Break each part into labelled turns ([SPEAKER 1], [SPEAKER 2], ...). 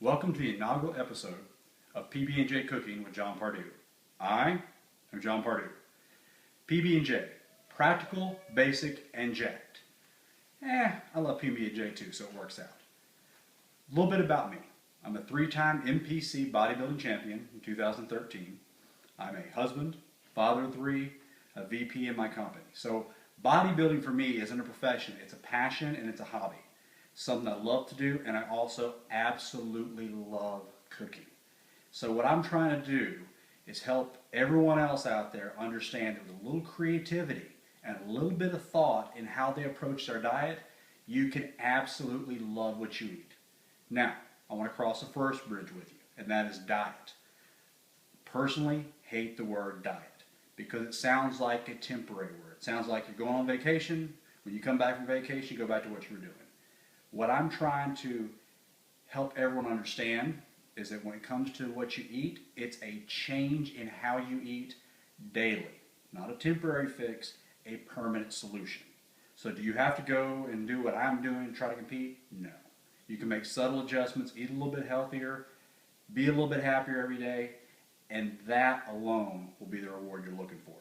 [SPEAKER 1] Welcome to the inaugural episode of PB&J Cooking with John Pardue. I am John Pardue. PB&J, practical, basic, and jacked. I love PB&J too, so it works out. A little bit about me. I'm a three-time MPC bodybuilding champion in 2013. I'm a husband, father of three, a VP in my company. So bodybuilding for me isn't a profession, it's a passion and it's a hobby. Something I love to do, and I also absolutely love cooking. So what I'm trying to do is help everyone else out there understand that with a little creativity and a little bit of thought in how they approach their diet, you can absolutely love what you eat. Now, I want to cross the first bridge with you, and that is diet. Personally, hate the word diet because it sounds like a temporary word. It sounds like you're going on vacation. When you come back from vacation, you go back to what you were doing. What I'm trying to help everyone understand is that when it comes to what you eat, it's a change in how you eat daily. Not a temporary fix, a permanent solution. So do you have to go and do what I'm doing and try to compete? No. You can make subtle adjustments, eat a little bit healthier, be a little bit happier every day, and that alone will be the reward you're looking for.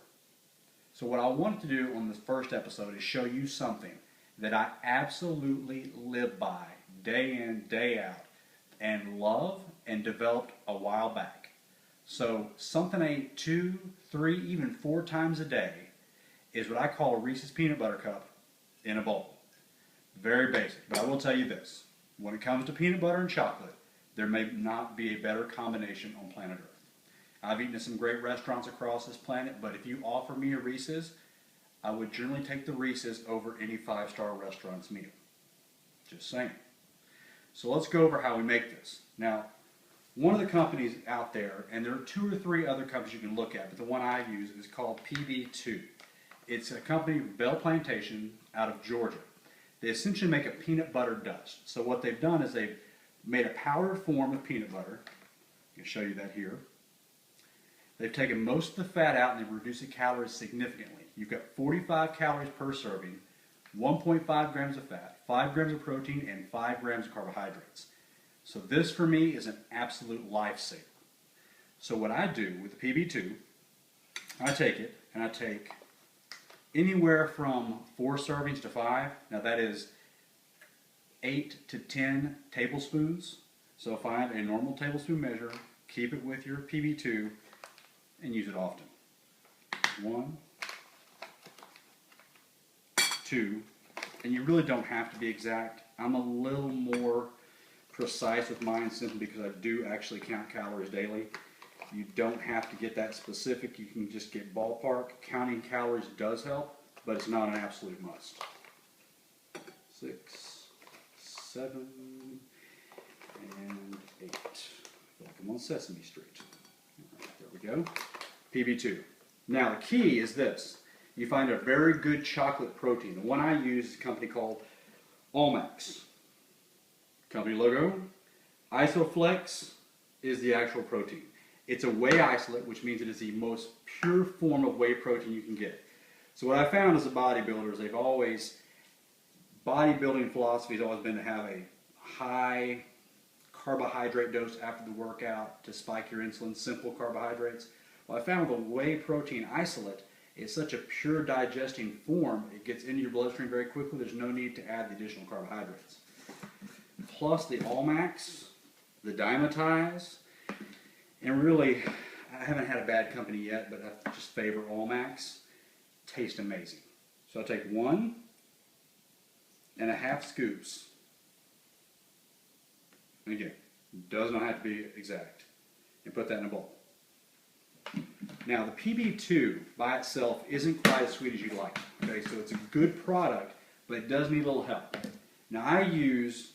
[SPEAKER 1] So what I wanted to do on this first episode is show you something that I absolutely live by day in, day out, and love and developed a while back. So something I eat 2, 3, even 4 times a day is what I call a Reese's Peanut Butter Cup in a bowl. Very basic, but I will tell you this. When it comes to peanut butter and chocolate, there may not be a better combination on planet Earth. I've eaten at some great restaurants across this planet, but if you offer me a Reese's, I would generally take the Reese's over any 5-star restaurant's meal. Just saying. So let's go over how we make this. Now, one of the companies out there, and there are 2 or 3 other companies you can look at, but the one I use is called PB2. It's a company, Bell Plantation, out of Georgia. They essentially make a peanut butter dust. So what they've done is they've made a powdered form of peanut butter. I can show you that here. They've taken most of the fat out and they've reduced the calories significantly. You've got 45 calories per serving, 1.5 grams of fat, 5 grams of protein, and 5 grams of carbohydrates. So this for me is an absolute lifesaver. So what I do with the PB2, I take it and I take anywhere from 4 servings to 5. Now that is 8 to 10 tablespoons. So find a normal tablespoon measure, keep it with your PB2, and use it often. 1, 2, and you really don't have to be exact. I'm a little more precise with mine simply because I do actually count calories daily. You don't have to get that specific. You can just get ballpark. Counting calories does help, but it's not an absolute must. 6, 7, and 8. I feel like I'm on Sesame Street. All right, there we go. PB2. Now the key is this. You find a very good chocolate protein. The one I use is a company called Almax. Company logo. Isoflex is the actual protein. It's a whey isolate, which means it is the most pure form of whey protein you can get. So what I found as a bodybuilder is bodybuilding philosophy has always been to have a high carbohydrate dose after the workout to spike your insulin, simple carbohydrates. Well, I found the whey protein isolate is such a pure digesting form, it gets into your bloodstream very quickly, there's no need to add the additional carbohydrates. Plus the Almax, the Dymatize, and really, I haven't had a bad company yet, but I just favor Almax. Tastes amazing. So I take 1.5 scoops, and again, does not have to be exact, and put that in a bowl. Now the PB2 by itself isn't quite as sweet as you'd like. Okay, so it's a good product, but it does need a little help. Now I use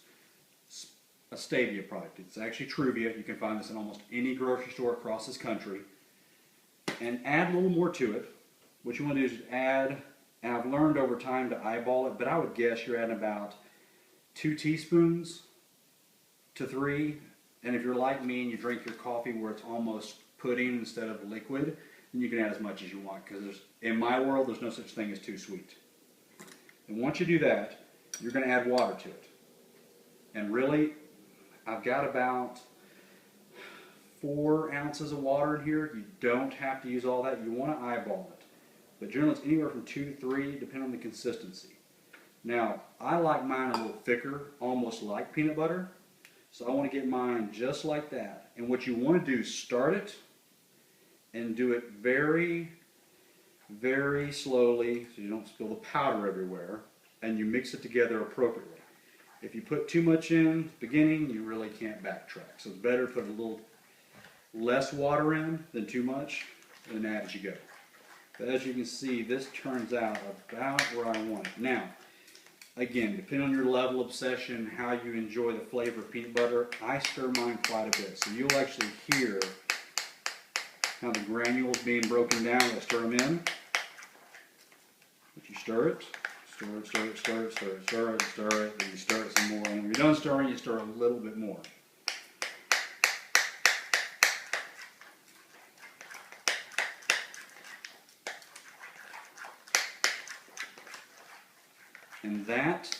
[SPEAKER 1] a Stevia product. It's actually Truvia. You can find this in almost any grocery store across this country. And add a little more to it. What you want to do is add, and I've learned over time to eyeball it, but I would guess you're adding about 2 teaspoons to 3. And if you're like me and you drink your coffee where it's almost pudding instead of liquid, then you can add as much as you want, because in my world there's no such thing as too sweet. And once you do that, you're going to add water to it. And really, I've got about 4 ounces of water in here. You don't have to use all that. You want to eyeball it. But generally it's anywhere from 2 to 3, depending on the consistency. Now, I like mine a little thicker, almost like peanut butter. So I want to get mine just like that. And what you want to do is start it and do it very, very slowly so you don't spill the powder everywhere, and you mix it together appropriately. If you put too much in at the beginning, you really can't backtrack. So it's better to put a little less water in than too much, and add as you go. But as you can see, this turns out about where I want it. Now, again, depending on your level of obsession, how you enjoy the flavor of peanut butter, I stir mine quite a bit. So you'll actually hear how the granules being broken down. I stir them in. But you stir it, stir it, stir it, stir it, stir it, stir it, stir it, and you stir it some more. And when you're done stirring, you stir a little bit more. And that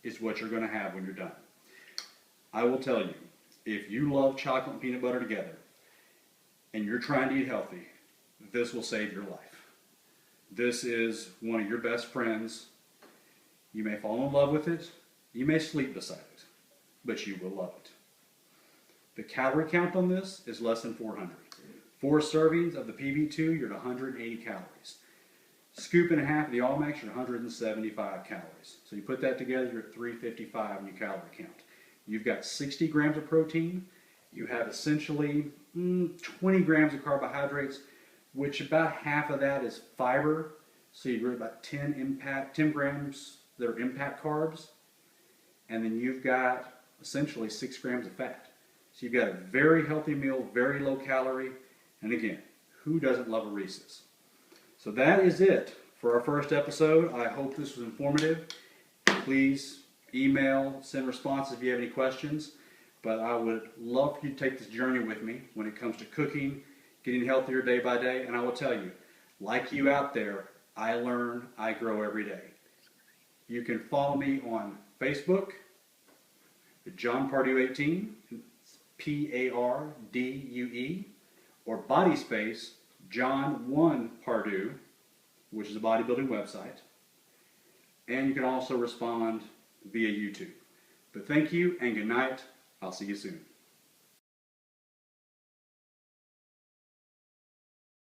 [SPEAKER 1] is what you're going to have when you're done. I will tell you, if you love chocolate and peanut butter together, and you're trying to eat healthy, this will save your life. This is one of your best friends. You may fall in love with it. You may sleep beside it, but you will love it. The calorie count on this is less than 400. 4 servings of the PB2, you're at 180 calories. Scoop and a half of the All Max, you're 175 calories. So you put that together, you're at 355 in your calorie count. You've got 60 grams of protein. You have essentially 20 grams of carbohydrates, which about half of that is fiber. So you've got about 10 grams that are impact carbs. And then you've got essentially 6 grams of fat. So you've got a very healthy meal, very low calorie. And again, who doesn't love a Reese's? So that is it for our first episode. I hope this was informative. Please email, send responses if you have any questions. But I would love for you to take this journey with me when it comes to cooking, getting healthier day by day. And I will tell you, like you out there, I learn, I grow every day. You can follow me on Facebook, John Pardue 18, Pardue, or BodySpace, John 1 Pardue, which is a bodybuilding website. And you can also respond via YouTube. But thank you and good night. I'll see you soon.